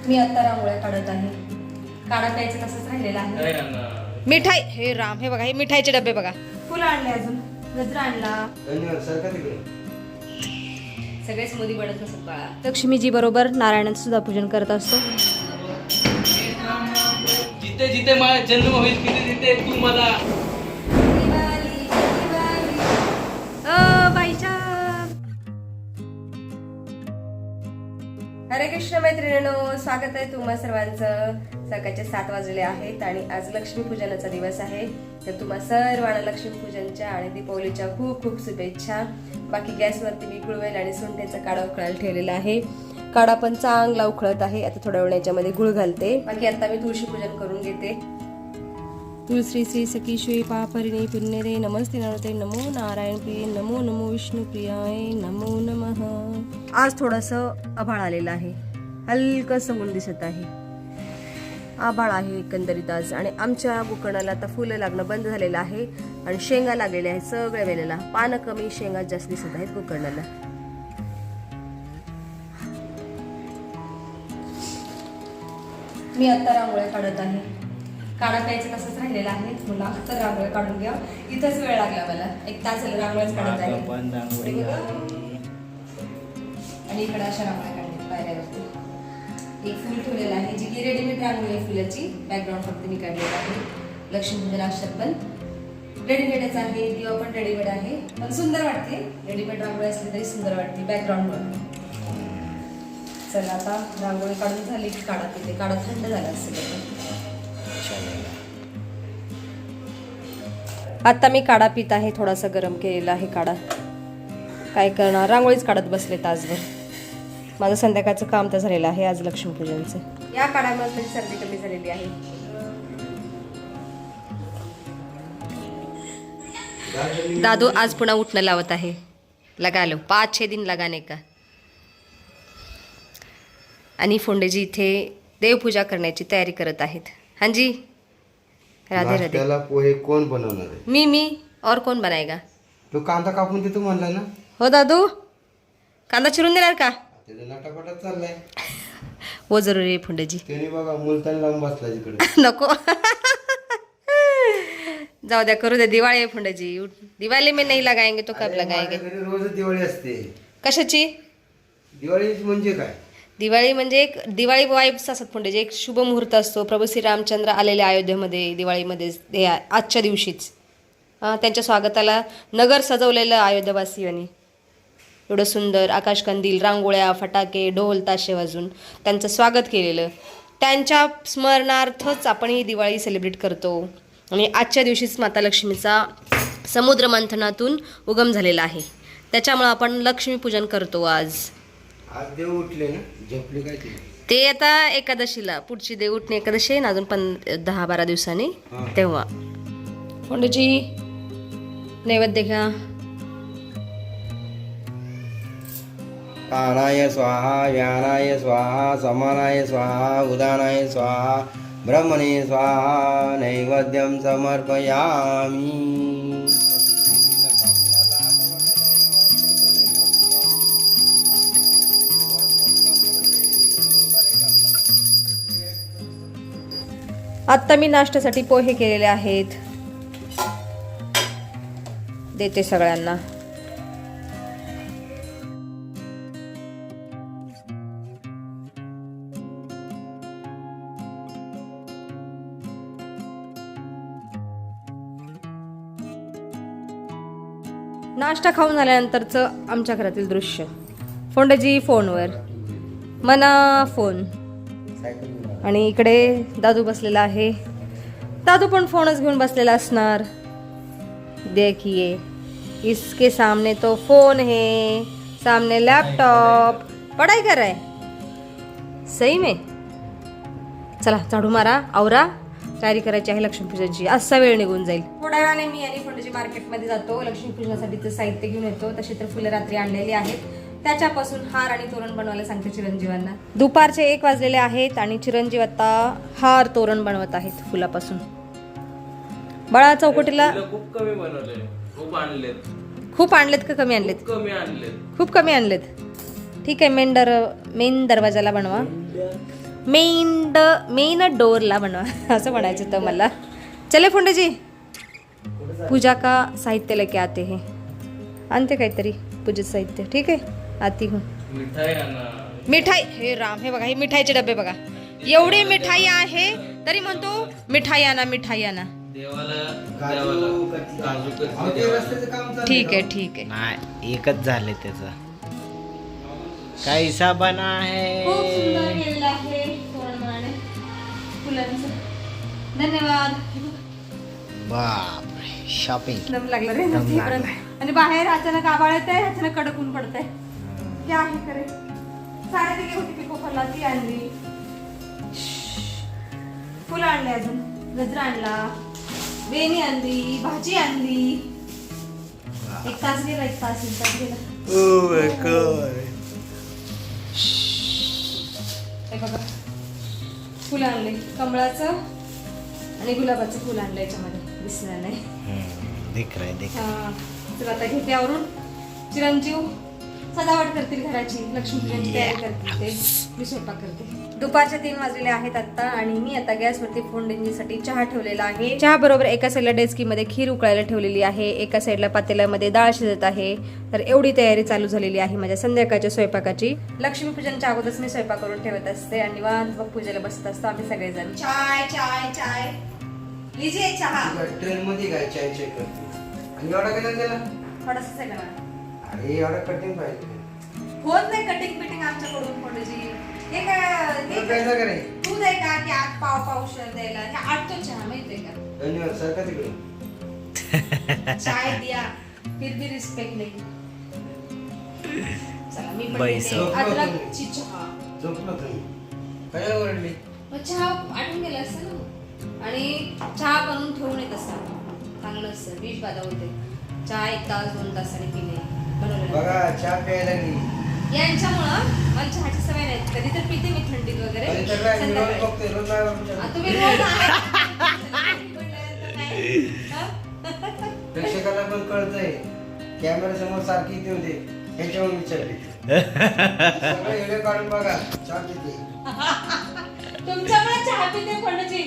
मी आता रांगोळ्या काढत आहे. काढा प्यायचं तसंच राहिलेलं आहे. मिठाई हे राम, हे बघा, हे मिठाईचे डबे बघा. फुलं आणले, अजून गजरा आणला. सगळेच मोदी बनत नसत बाळा. लक्ष्मीजी बरोबर नारायणाचं सुद्धा पूजन करत असतो. जिथे जिथे माझा जन्म होईल तिथे तिथे तू मला. हरे कृष्ण मैत्रिणींनो, स्वागत आहे तुम्हा सर्वांचं. सकाळचे 7 वाजले आहेत आणि आज लक्ष्मीपूजनाचा दिवस आहे. तर तुम्हा सर्वांना लक्ष्मीपूजनच्या आणि दीपावलीच्या खूप खूप शुभेच्छा. बाकी गॅसवरती मी गुळवेल आणि सुंठेचा काढा उकळायला ठेवलेला आहे. काढा पण चांगला उकळत आहे. आता थोड्या वेळ याच्यामध्ये गुळ घालते. बाकी आता मी तुळशी पूजन करून घेते. तुळशी श्री सखी श्री पापरिणे पुण्यरे नमस्ते नमस्ते नमो नारायण प्रिय नमो नमो विष्णू प्रियाय नमो नमः. आज थोडंसं आभाळ आलेलं आहे, हलकंसं ऊन दिसत आहे. आभाळ आहे एकंदरीत आज. आणि आमच्या गोकर्णाला आता फुलं लागणं बंद झालेलं आहे आणि शेंगा लागलेल्या आहेत सगळ्या वेळेला. पानं कमी, शेंगा जास्त दिसत आहेत गोकर्णाला. मी आता रांगोळ्या काढत आहे. काढा प्यायचं तसंच राहिलेलं आहे. मला तर रांगोळ्या काढून घ्या. इथंच वेळ लागला मला, 1 तास झाला रांगोळ्याच काढत आहे. आणि इकडे अशा रांगोळ्या काढल्या पायऱ्यावरती. एक फुल ठेवलेलं आहे, जी की रेडीमेड रांगोळी आहे फुलाची. बॅकग्राऊंड फक्त मी काढलेलं आहे. लक्ष्मीपूजन अक्षर पण रेडीमेडच आहे, दिवा पण रेडीमेड आहे. पण सुंदर वाटते. रेडीमेड रांगोळी असली तरी सुंदर वाटते बॅकग्राऊंडवर. चला आता रांगोळी काढून झाली की काढा पिते. काढा थंड झाला असेल. आता मी काढा पित आहे. थोडासा गरम केलेला आहे काढा. काय करणार, रांगोळीच काढत बसले तासभर. माझं संध्याकाळचं काम तर झालेलं आहे आज लक्ष्मीपूजनचं. या काढामध्ये माझी सर्दी कमी झालेली आहे. दादू आज पुन्हा उठणं लावत आहे. लगा लो 5-6 दिन लगाने का. आणि फोंडेजी इथे देवपूजा करण्याची तयारी करत आहेत. हांजी, राधे राधे. त्याला पोहे कोण बनवणार आहे? मी और कोण बनाएगा? तू कांदा कापून देतो म्हणलाय ना. हो दादू, कांदा चिरून देणार का? त्याचा नटापटात चाललाय. वो जरूरी आहे फोंडेजी. त्याने बघा मुलतानी लावून बसला जिकडे. नको जाऊ द्या, करू द्या. दिवाळी आहे फोंडेजी. दिवाळी में नहीं लगाएंगे तो कब लगाएंगे? रोज दिवाळी असते. कशाची दिवाळी म्हणजे काय? दिवाळी म्हणजे एक दिवाळी वाईब्स असतात फोंडेजी. एक शुभ मुहूर्त असतो. प्रभू श्री रामचंद्र आलेले अयोध्येमध्ये दिवाळीमध्ये आजच्या दिवशीच. त्यांच्या स्वागताला नगर सजवलेलं अयोध्यावासियांनी. एवढं सुंदर आकाशकंदील, रांगोळ्या, फटाके, ढोल ताशे वाजून त्यांचं स्वागत केलेलं. त्यांच्या स्मरणार्थच आपण ही दिवाळी सेलिब्रेट करतो. आणि आजच्या दिवशीच माता लक्ष्मीचा समुद्र मंथनातून उगम झालेला आहे. त्याच्यामुळं आपण लक्ष्मीपूजन करतो आज. आज देव उठले ना, झोपले काय ते आता एकादशीला, पुढची देव उठणे एकादशी आहे ना, अजून 10-12 दिवसांनी, तेव्हा. फोंडेजी नैवेद्य घ्या. प्राणाय स्वाहा, व्यानाय स्वाहा, समानाय स्वाहा, उदानाय स्वाहा, ब्रह्मणे स्वाहा. नैवेद्यम समर्पयामि. आत्ता मी नाश्त्यासाठी पोहे केलेले आहेत. देते सगळ्यांना. नाश्ता खाऊन झाल्यानंतरचं आमच्या घरातील दृश्य. फोंडेजी फोनवर, मना फोन. आणि इकडे दादू बसलेला आहे. दादू पण फोनच घेऊन बसलेला असणार. देखिए, इसके सामने तो फोन है, सामने लैपटॉप. पढ़ाई कर रहा है सही में. चला झाडू मारा, आवरा. तयारी करायची आहे लक्ष्मीपूजनाची. असा वेळ निघून जाईल. थोड्या वेळाने मी आणि फोंडेजी मार्केटमध्ये जातो. लक्ष्मीपूजनासाठीचं साहित्य घेऊन येतो. तशी तर फुलं रात्री आणलेली आहेत. त्याच्यापासून हार आणि तोरण बनवायला सांगते चिरंजीवांना. दुपारचे 1 वाजलेले आहेत आणि चिरंजीव आता हार तोरण बनवत आहेत फुलापासून. बाळा चौकटीला खूप कमी बनवले, खूप आणलेत. खूप आणलेत का कमी आणलेत? कमी आणलेत. खूप कमी आणलेत. ठीक आहे, मेन दरवाजाला बनवा. मेन डोरला बनवा असं म्हणायचं तर मला. चले फोंडेजी, पूजा का साहित्य लेके आते हैं. आणते काहीतरी पूजेचं साहित्य. ठीक आहे, आती हूँ. मिठाई आणा. मिठाई, हे राम, हे बघा, हे मिठाईचे डबे बघा. एवढी मिठाई आहे तरी म्हणतो मिठाई आणा, मिठाई आणा. देवाला काजू काजू कतली. अहो, ते कतली रस्त्याचं काम चालू ठीक आहे, ठीक आहे. नाही एकच झाले त्याचा कैसा बना खूप सुंदर है. केलेलं आहे तोरणमाळाने फुलांचं. धन्यवाद. बाप शॉपिंग. दम लागला रे दम नक्की परत. आणि बाहेर अचानक आभाळ येतंय, अचानक कडक ऊन पडतंय. क्या आहे खरे. साड्या दिली होती पिको फॉलला, ती आणली. फुलं आणले, अजून गजरा आणला, वेणी आणली, भाजी आणली. एक तास गेला, एक तास गेला. Oh my God. हे बघा, फुलं आणले, कमळाचं आणि गुलाबाचं फुल आणलं याच्यामध्ये, दिसणार नाही. दिख रहा है दिख. हा, तर आता घेते आवरून. चिरंजीव सजावट करतील घराची, लक्ष्मीपूजनची तयारी करतील ते, मी स्वयंपाक करते. दुपारचे 3 वाजलेले आहेत आता, आणि मी आता गॅसवरती फोंडेंजीसाठी चहा ठेवलेला आहे. चहा बरोबर एका साईडला डेस्कीमध्ये खीर उकळायला ठेवलेली आहे, एका साईडला पातेल्यामध्ये डाळ शिजत आहे. तर एवढी तयारी चालू झालेली आहे माझ्या संध्याकाळच्या स्वयंपाकाची. लक्ष्मीपूजनच्या अगोदरच मी स्वयंपाक करून ठेवत असते आणि निवांत मग पूजेला बसत असतो आम्ही सगळेजण. चाय चाय चाय लीजिए चहा. ट्रेन मध्ये काय चाय चेक करते. आणि एवढा केला गेला. थोडासा सेकंड. अरे एवढा कटिंग पाहिजे. होत नाही कटिंग बिटिंग आमच्याकडून फोंडेजी. हे काय कैसा करे. दूध आहे का की आत पावशेर द्यायला. हे आटतो चहा, माहितीये का. धन्यवाद सर. का तिकडे चाय दिया फिर भी रिस्पेक्ट नहीं. चला मी पण बाईस. देते अद्रकची चहा. झोपलो तुम्ही. काय ओरडली. मग चहा आटून गेला असतं ना, आणि चहा बनवून ठेवून येत असतं चांगलं असतं. विष बाधा होते. चहा 1 तास 2 तासाने पिणे बनवलं. बघा चहा प्यायला लागली. यांच्यामुळं मला चहाची सवय नाही. कधी तर पिते मी थंडीत वगैरे. आणि तर काय मी रोज संध्याकाळी. बघते रोज नाही बघते. आ, तुम्ही रोज आहे. हा? प्रेक्षकाला पण कळतंय कॅमेरा समोर सारखी इथे होते, ह्याच्यावर विचारले. सगळे व्हिडिओ काढून बघा चहा पिते. तुमच्यामुळे चहा पीते फोंडेजी.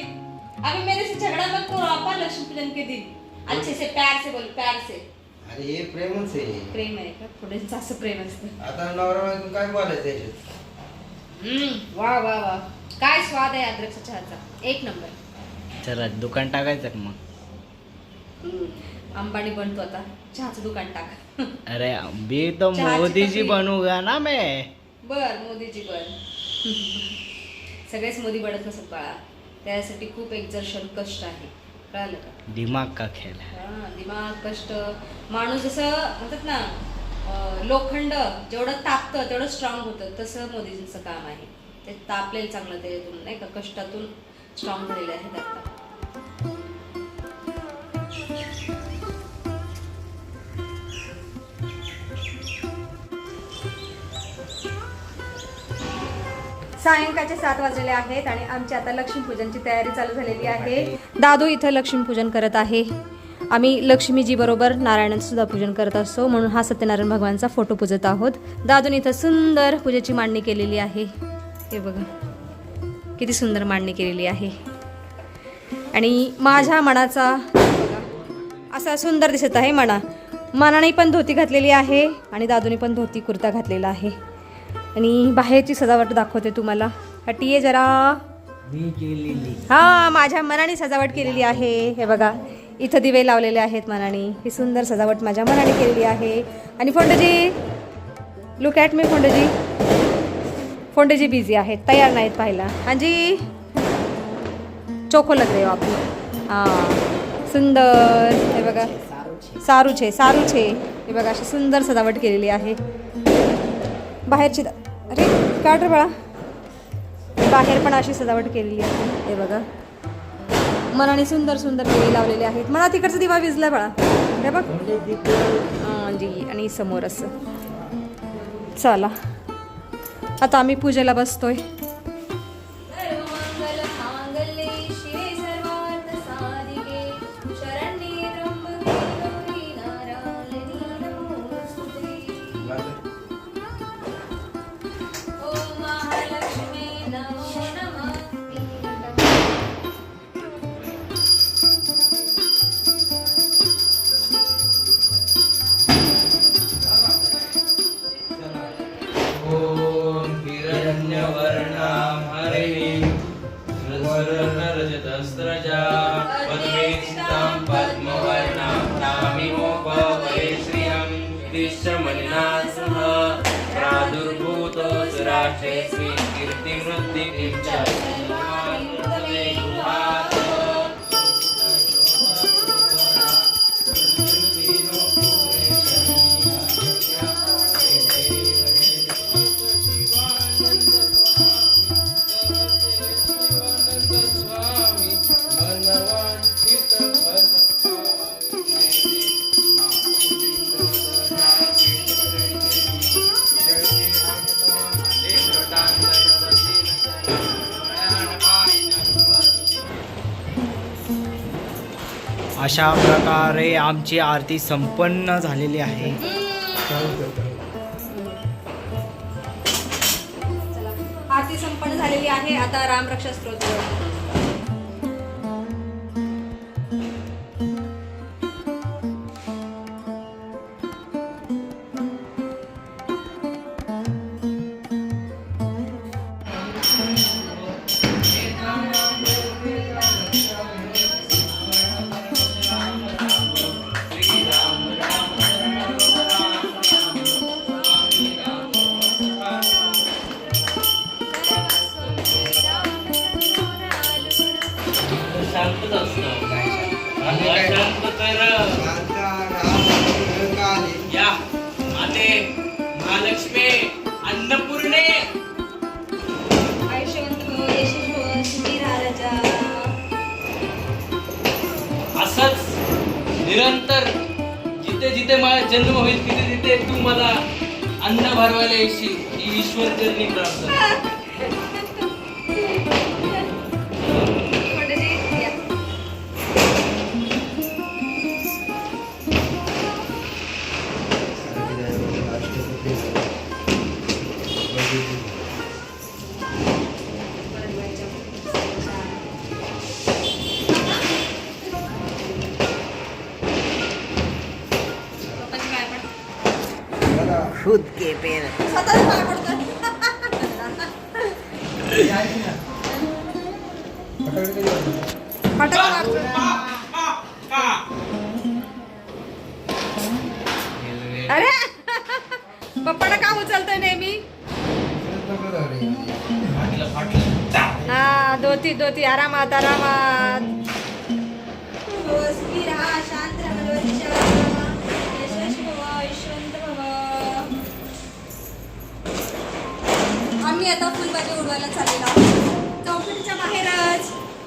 अभी मेरे से झगड़ा मत करो आपा लक्ष्मी पूजन के दिन. अच्छे से प्यार से बोल, प्यार से. अरे हे प्रेमच आहे. प्रेम आहे का फोंडेजीचं? असं प्रेम असतं. आता नवरा बायको काय बोलायचं याच्यात. वा वा वा, काय स्वाद आहे अद्रकच्या चहाचा, एक नंबर. चला दुकान टाकायचं का मग. अंबानी बनतो आता, चहाचं दुकान टाक. अरे अभी तो चहाची मोदी जी टपरी. बनूंगा ना मैं. बर मोदीजी बर. सगळेच मोदी बनत नसत बाळा, त्यासाठी खूप एक्झर्शन कष्ट आहे, कळालं का. दिमाग का खेळ है. हा, दिमाग कष्ट. माणूस जसं म्हणतात ना, लोखंड जेवढं तापतं तेवढं स्ट्रॉंग होतं, तसं मोदीजींचं काम आहे. ते तापलेलं चांगलं, त्यातून नाही का कष्टातून स्ट्रॉंग झालेले आहेत आता. सायंकाळचे 7 वाजलेले आहेत आणि आमची आता लक्ष्मीपूजनची तयारी चालू झालेली आहे. दादू इथं लक्ष्मीपूजन करत आहे. आम्ही लक्ष्मीजी बरोबर नारायणांचं सुद्धा पूजन करत असतो, म्हणून हा सत्यनारायण भगवानचा फोटो पूजत आहोत. दादून इथं सुंदर पूजेची मांडणी केलेली आहे. हे बघा किती सुंदर मांडणी केलेली आहे. आणि माझ्या मनाचा बघा असा सुंदर दिसत आहे. मनाने पण धोती घातलेली आहे आणि दादूने पण धोती कुर्ता घातलेला आहे. आणि बाहेरची सजावट दाखवते तुम्हाला. हटिये जरा. हा, माझ्या मनाने सजावट केलेली आहे. हे बघा इथं दिवे लावलेले आहेत मनाने. ही सुंदर सजावट माझ्या मनाने केलेली आहे. आणि फोंडेजी, लुक ॲट मी. फोंडेजी बिझी आहेत, तयार नाहीत पाहायला. हांजी चोखो लग रहे हो आप. हां सुंदर. हे बघा सारू छे. हे बघा अशी सुंदर सजावट केलेली आहे. बाहेरची अरे काढ रे बाळा. बाहेर पण अशी सजावट केलेली आहे. हे बघा मनाने सुंदर सुंदर दिवे लावलेले आहेत. मला तिकडचा दिवा विजला बाळा. हे बघ जी. आणि समोर असं. चला आता आम्ही पूजेला बसतोय. धन्यवर्णां हरिणीं रजतस्रजा पद्मेक्षितां पद्मवर्णां नामिमोपवये श्रियं दृश्यमलिना सह प्रादुर्भूतो सुराष्ट्रेऽस्मिन् कीर्तिमृद्धिं च सन्मानमुदे गुहात् अशा प्रकारे आमची आरती संपन्न झालेली आहे. आरती संपन्न झालेली आहे. आता रामरक्षा स्तोत्र. शांतच असतं. काय? शांत कर. आता राम का आले? या माते महालक्ष्मी अन्नपूर्णे आयुष्यवंत भव, यशस्वी भव, सुखी राहा राजा. असंच निरंतर जिथे जिथे माझा जन्म होईल तिथे तिथे तू मला अन्न भरवायला येशील ही ईश्वर चरणी प्रार्थना. पंडितजी, या. पप्पांची पाय पड. बघा. खुद के पेर. स्वतःच पाय पडतोय. फटाकडे कधी वाजवतात? फटाका मारतोय. अरे पप्पाला का उचलतोय नेहमी? नको जाऊ रे. फाटलं फाटलं. हा दोती दोती आरामात आरामात. सुखी राहा, शांत राहा, यशस्वी भव, यशवंत भव. आम्ही आता फुलभाजी उडवायला चाललेलो आहोत. चौकटीच्या बाहेरच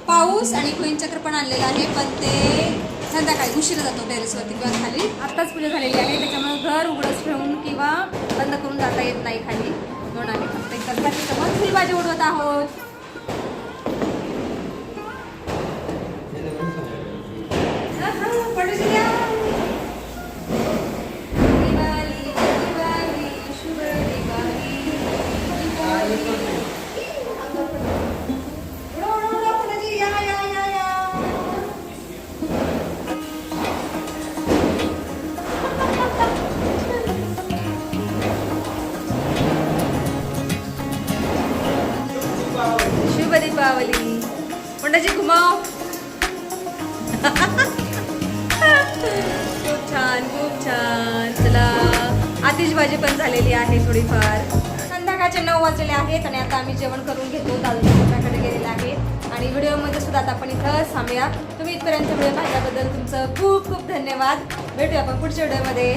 पाऊस आणि चक्र पण आणलेलं आहे, पण ते संध्याकाळी उशिरा जातो टेरेसवरती किंवा खाली. आत्ताच पूजा झालेली आहे, त्याच्यामुळे घर उघडच ठेवून किंवा बंद करून जाता येत नाही खाली. म्हणून आम्ही फक्त एक गणपतीसमोर फुलभाजी उडवत आहोत. दिवाळी दिवाळी शुभ दिवाळी. उडव उडव उडव फुलाजी, या या या या. शुभ दीपावली. पंडाजी घुमाव. खूप छान खूप छान. चला आतिषबाजी पण झालेली आहे थोडीफार. संध्याकाळचे 9 वाजलेले आहेत आणि आता आम्ही जेवण करून घेतो. दादूच्या पप्पाकडे गेलेला आहे आणि व्हिडिओमध्ये सुद्धा आता आपण इथं थांबूया. तुम्ही इथपर्यंत व्हिडिओ पाहिल्याबद्दल तुमचं खूप खूप धन्यवाद. भेटूया आपण पुढच्या व्हिडिओमध्ये.